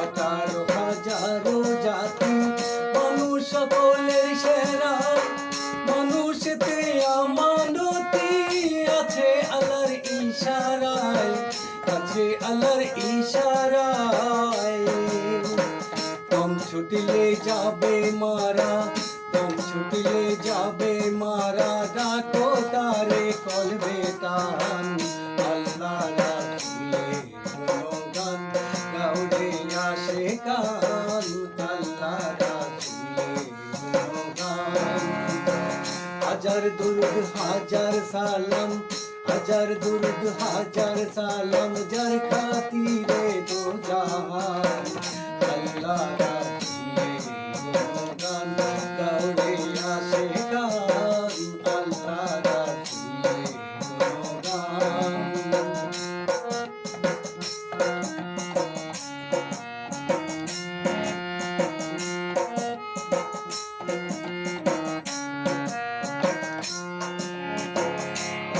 হাজারো হাজারো জাতি, মানুষ সকলের সেরা, মানুষেতে আমানতি আছে আল্লাহর ইশারায়, আছে আল্লাহর ইশারায়। দম ছুটিলে যাবে মারা, দম ছুটিলে যাবে মারা, ডাকো তারে কলবে তান। আল্লাহ রাসূলের গুণগান গাওরে আশিকান, আল্লাহ রাসূলের গুণগান। হাজার দুরূদ হাজার সালাম, হাজার দুরূদ হাজার সালাম, যার খাতিরে দো জাহান। আল্লাহ রাসূলের গুণগান গাওরে আশিকান, আল্লাহ রাসূলের গুণগান।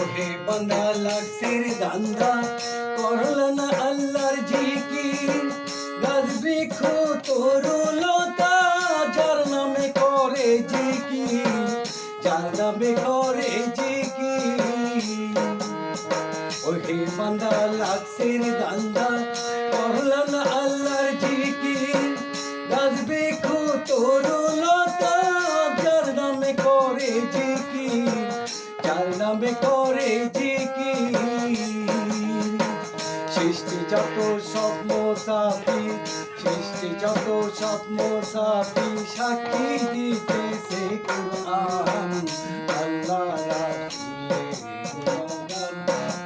ওহে বান্দা লাগছের দান্দা, করল না আল্লাহর জিকির, গাছ বৃক্ষ তরুলতা, যার নামে করে জিকির, যার নামে করে জিকির। ওহে বান্দা লাগছের দান্দা, করল না আল্লাহর জিকির, গাছ বৃক্ষ তরুলতা, যার নামে করে জিকির, যার নামে করে জিকির। সৃষ্টি যত স্বপ্ন সাফি, সৃষ্টি যত স্বপ্ন সাফি, সাক্ষী দিতেছে কুরআন। আল্লাহ রাসূলের গুণগান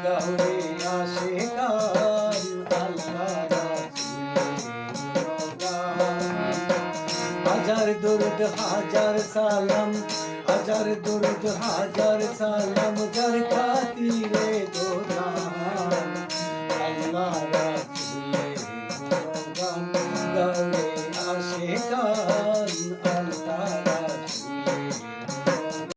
গাওরে আশিকান, আল্লাহ রাসূলের গুণগান। হাজার দুরূদ হাজার সালাম, হাজার দুরূদ হাজার সালাম, যার খাতিরে দো জাহান। আল্লাহ রাসূলের গুণগান গাওরে আশিকান।